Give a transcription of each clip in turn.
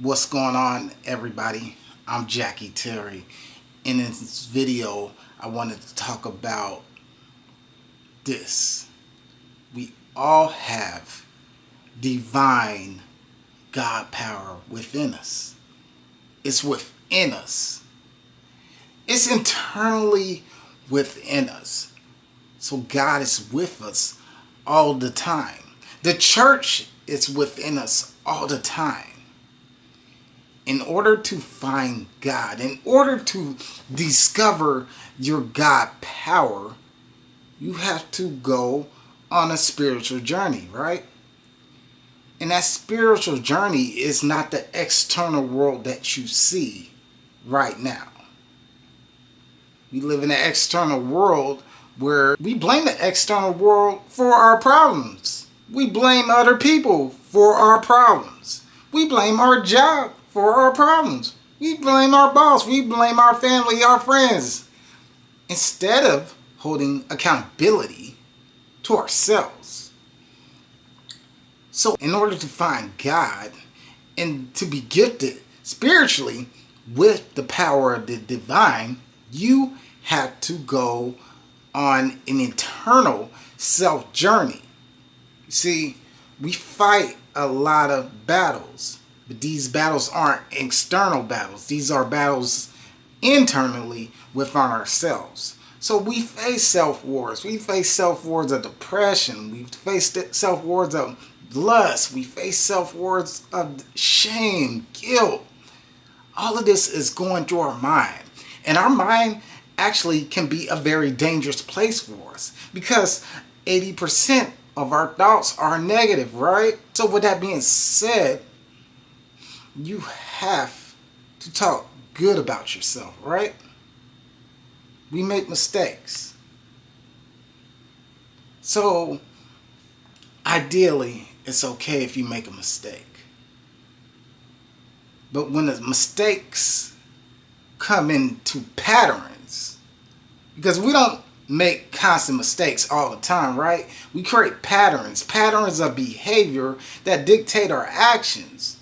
What's going on, everybody? I'm Jackie Terry. In this video, I wanted to talk about this. We all have divine God power within us. It's within us. It's internally within us. So God is with us all the time. The church is within us all the time. In order to find God, in order to discover your God power, you have to go on a spiritual journey, right? And that spiritual journey is not the external world that you see right now. We live in an external world where we blame the external world for our problems. We blame other people for our problems. We blame our job for our problems. We blame our boss. We blame our family, our friends. Instead of holding accountability to ourselves. So in order to find God and to be gifted spiritually with the power of the divine, you have to go on an internal self journey. You see, we fight a lot of battles, but these battles aren't external battles. These are battles internally within ourselves. So we face self-wars. We face self-wars of depression. We face self-wars of lust. We face self-wars of shame, guilt. All of this is going through our mind. And our mind actually can be a very dangerous place for us because 80% of our thoughts are negative, right? So with that being said, you have to talk good about yourself, right? We make mistakes. So ideally, it's okay if you make a mistake. But when the mistakes come into patterns, because we don't make constant mistakes all the time, right? We create patterns of behavior that dictate our actions.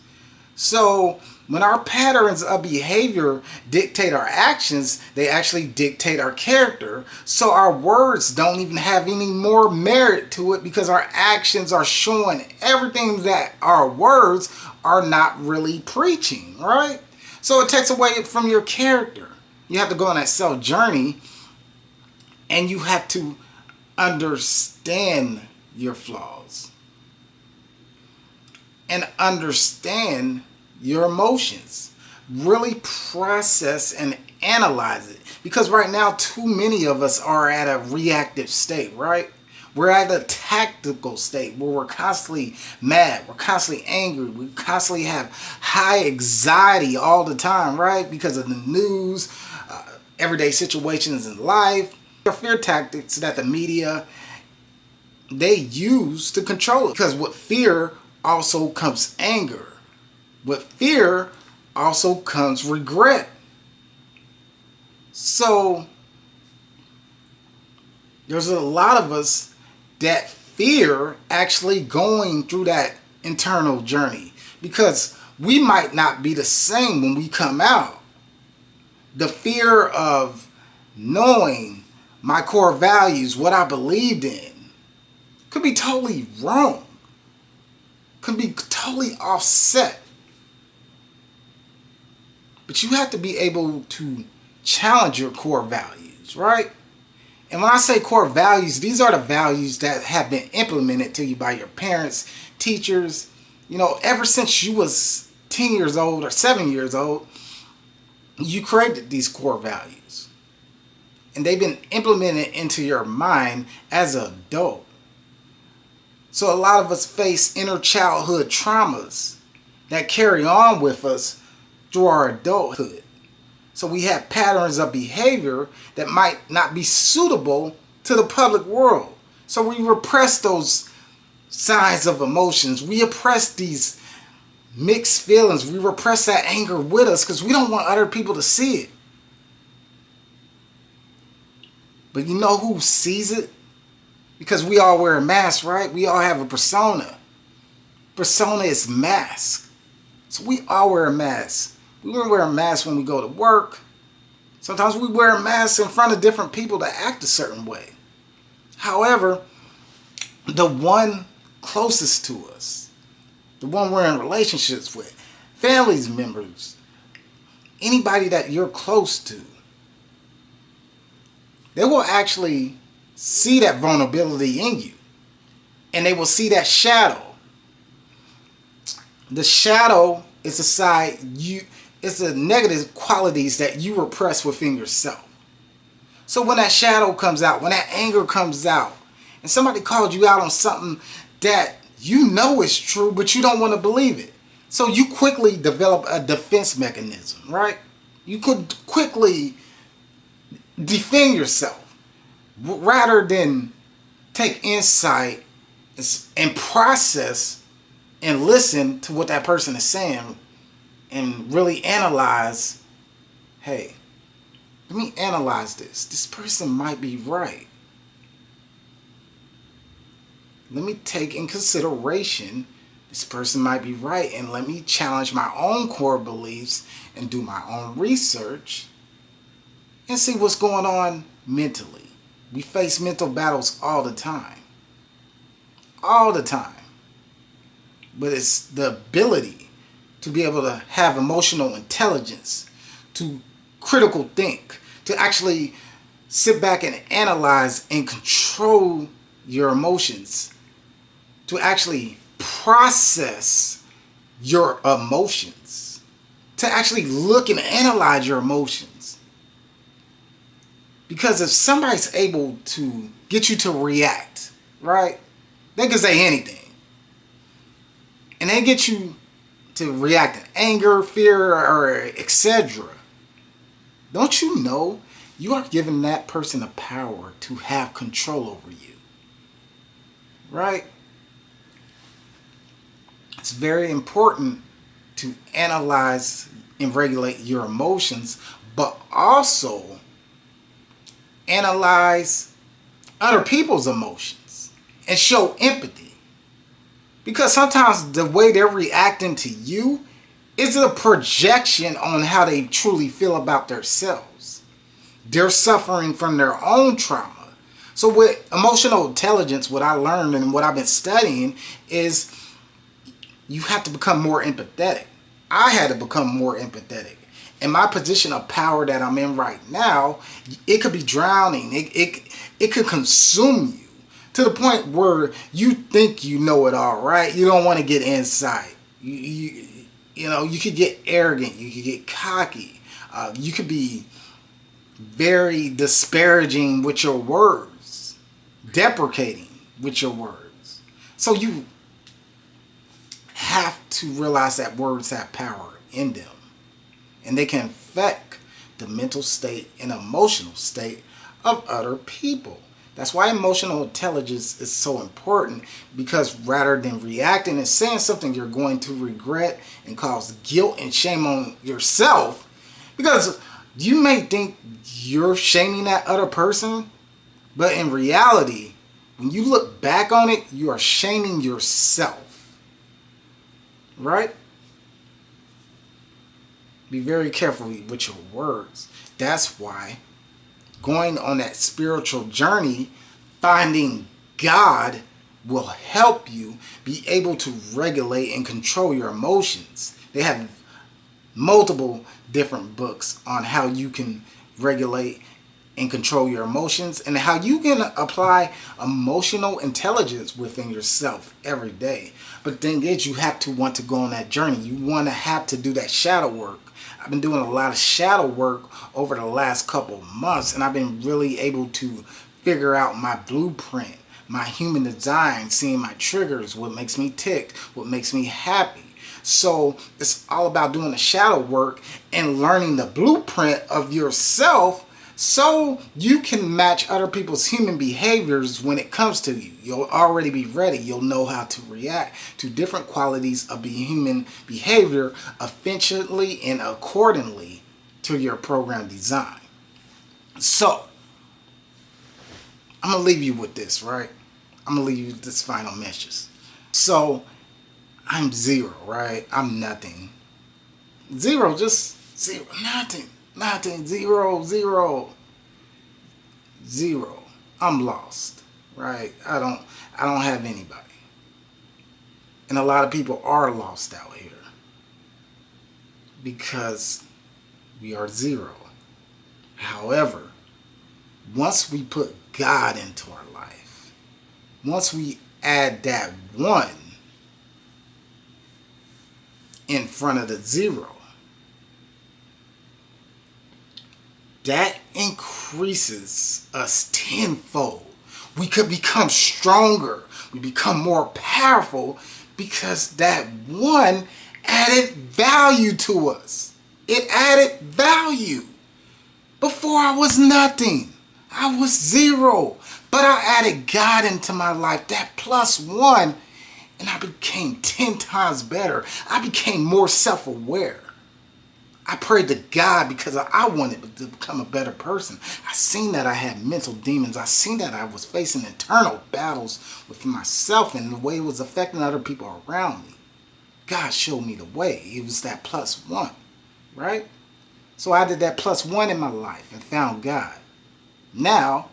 So when our patterns of behavior dictate our actions, they actually dictate our character. So our words don't even have any more merit to it because our actions are showing everything that our words are not really preaching, right? So it takes away from your character. You have to go on that self journey and you have to understand your flaws and understand your emotions. Really process and analyze it. Because right now, too many of us are at a reactive state, right? We're at a tactical state where we're constantly mad, we're constantly angry, we constantly have high anxiety all the time, right? Because of the news, everyday situations in life, the fear tactics that the media, they use to control it. Because with fear also comes anger. With fear also comes regret. So there's a lot of us that fear actually going through that internal journey because we might not be the same when we come out. The fear of knowing my core values, what I believed in, could be totally wrong, could be totally offset. But you have to be able to challenge your core values, right? And when I say core values, these are the values that have been implemented to you by your parents, teachers. You know, ever since you was 10 years old or 7 years old, you created these core values. And they've been implemented into your mind as an adult. So a lot of us face inner childhood traumas that carry on with us through our adulthood. So we have patterns of behavior that might not be suitable to the public world. So we repress those signs of emotions. We oppress these mixed feelings. We repress that anger with us because we don't want other people to see it. But you know who sees it? Because we all wear a mask, right? We all have a persona. Persona is mask. So we all wear a mask. We wear a mask when we go to work. Sometimes we wear a mask in front of different people to act a certain way. However, the one closest to us, the one we're in relationships with, family members, anybody that you're close to, they will actually see that vulnerability in you. And they will see that shadow. The shadow is a side it's the negative qualities that you repress within yourself. So when that shadow comes out, when that anger comes out, and somebody called you out on something that you know is true, but you don't want to believe it. So you quickly develop a defense mechanism, right? You could quickly defend yourself rather than take insight and process and listen to what that person is saying and really analyze, hey, let me analyze this. This person might be right. Let me take in consideration this person might be right, and let me challenge my own core beliefs and do my own research and see what's going on mentally. We face mental battles all the time. All the time. But it's the ability to be able to have emotional intelligence, to critical think, to actually sit back and analyze and control your emotions, to actually process your emotions, to actually look and analyze your emotions. Because if somebody's able to get you to react, right? They can say anything. And they get you to react in anger, fear, or etc. Don't you know you are giving that person the power to have control over you? Right? It's very important to analyze and regulate your emotions, but also analyze other people's emotions and show empathy. Because sometimes the way they're reacting to you is a projection on how they truly feel about themselves. They're suffering from their own trauma. So with emotional intelligence, what I learned and what I've been studying is you have to become more empathetic. I had to become more empathetic. In my position of power that I'm in right now, it could be drowning. It could consume you to the point where you think you know it all, right? You don't want to get insight. You know, you could get arrogant. You could get cocky. You could be very disparaging with your words, deprecating with your words. So you have to realize that words have power in them, and they can affect the mental state and emotional state of other people. That's why emotional intelligence is so important, because rather than reacting and saying something you're going to regret and cause guilt and shame on yourself, because you may think you're shaming that other person, but in reality, when you look back on it, you are shaming yourself. Right? Be very careful with your words. That's why going on that spiritual journey, finding God, will help you be able to regulate and control your emotions. They have multiple different books on how you can regulate and control your emotions and how you can apply emotional intelligence within yourself every day. But the thing is, you have to want to go on that journey. You want to have to do that shadow work. I've been doing a lot of shadow work over the last couple of months, and I've been really able to figure out my blueprint, my human design, seeing my triggers, what makes me tick, what makes me happy. So it's all about doing the shadow work and learning the blueprint of yourself so you can match other people's human behaviors when it comes to you. You'll already be ready. You'll know how to react to different qualities of human behavior efficiently and accordingly to your program design. So, I'm going to leave you with this, right? I'm going to leave you with this final message. So, I'm zero, right? I'm nothing. Zero, just zero, nothing, zero. I'm lost, right? I don't have anybody. And a lot of people are lost out here because we are zero. However, once we put God into our life, once we add that one in front of the zero, that increases us tenfold. We could become stronger. We become more powerful because that one added value to us. It added value. Before I was nothing. I was zero. But I added God into my life, that plus one, and I became 10 times better. I became more self-aware. I prayed to God because I wanted to become a better person. I seen that I had mental demons. I seen that I was facing internal battles with myself and the way it was affecting other people around me. God showed me the way. It was that plus one, right? So I did that plus one in my life and found God. Now,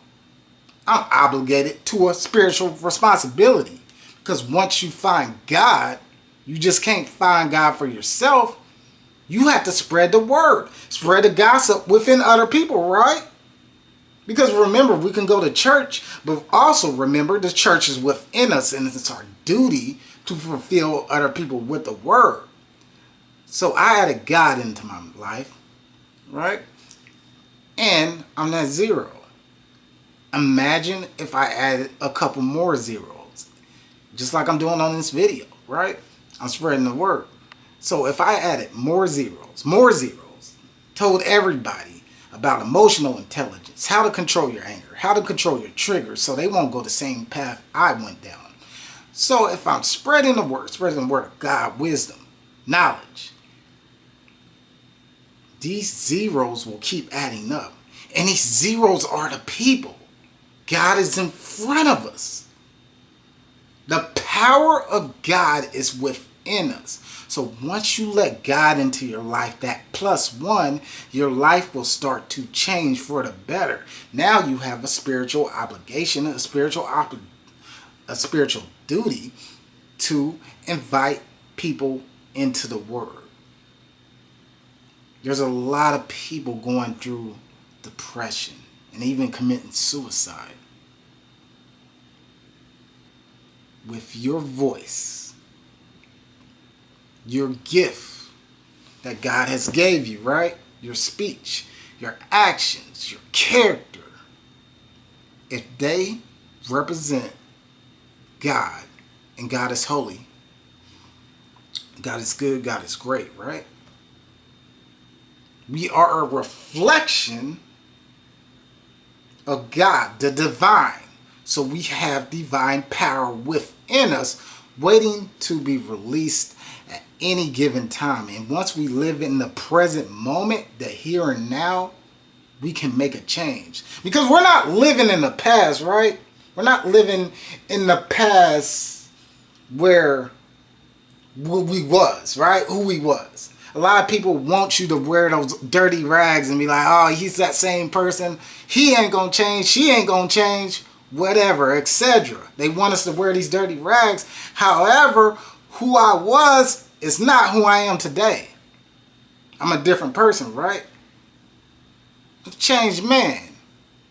I'm obligated to a spiritual responsibility. Because once you find God, you just can't find God for yourself. You have to spread the word. Spread the gossip within other people, right? Because remember, we can go to church, but also remember the church is within us and it's our duty to fulfill other people with the word. So I added God into my life, right? And I'm at zero. Imagine if I added a couple more zeros, just like I'm doing on this video, right? I'm spreading the word. So if I added more zeros, told everybody about emotional intelligence, how to control your anger, how to control your triggers so they won't go the same path I went down. So if I'm spreading the word of God, wisdom, knowledge, these zeros will keep adding up. And these zeros are the people. God is in front of us. The power of God is within us. So once you let God into your life, that plus one, your life will start to change for the better. Now you have a spiritual obligation, a spiritual duty to invite people into the word. There's a lot of people going through depression and even committing suicide. With your voice, your gift that God has gave you, right? Your speech, your actions, your character. If they represent God, and God is holy, God is good, God is great, right? We are a reflection of God, the divine. So we have divine power within us waiting to be released at any given time. And once we live in the present moment, the here and now, we can make a change. Because we're not living in the past, right? We're not living in the past where we was, right? Who we was. A lot of people want you to wear those dirty rags and be like, oh, he's that same person. He ain't gonna change. She ain't gonna change. Whatever, etc. They want us to wear these dirty rags. However, who I was is not who I am today. I'm a different person, right? I'm a changed man.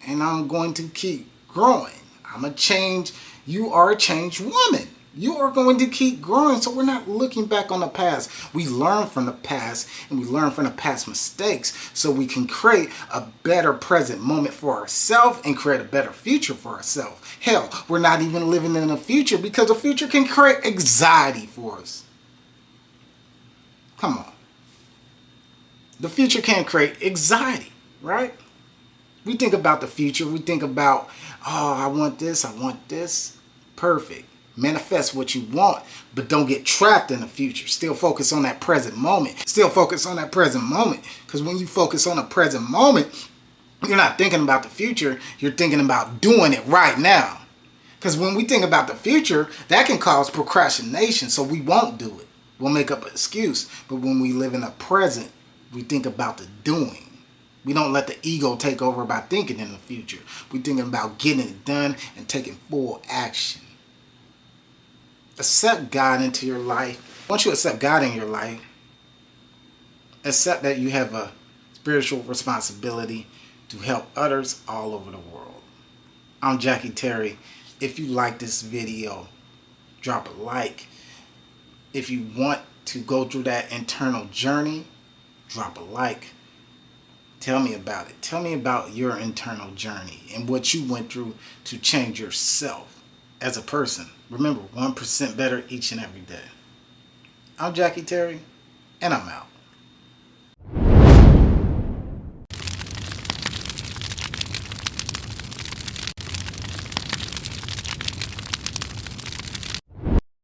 And I'm going to keep growing. I'm a change. You are a changed woman. You are going to keep growing. So we're not looking back on the past. We learn from the past and we learn from the past mistakes so we can create a better present moment for ourselves and create a better future for ourselves. Hell, we're not even living in the future because the future can create anxiety for us. Come on. The future can create anxiety, right? We think about the future. We think about, oh, I want this. Perfect. Manifest what you want, but don't get trapped in the future. Still focus on that present moment. Because when you focus on the present moment, you're not thinking about the future. You're thinking about doing it right now. Because when we think about the future, that can cause procrastination, so we won't do it. We'll make up an excuse, but when we live in the present, we think about the doing. We don't let the ego take over by thinking in the future. We're thinking about getting it done and taking full action. Accept God into your life. Once you accept God in your life, accept that you have a spiritual responsibility to help others all over the world. I'm Jackie Terry. If you like this video, drop a like. If you want to go through that internal journey, drop a like. Tell me about it. Tell me about your internal journey and what you went through to change yourself as a person. Remember, 1% better each and every day. I'm Jackie Terry, and I'm out.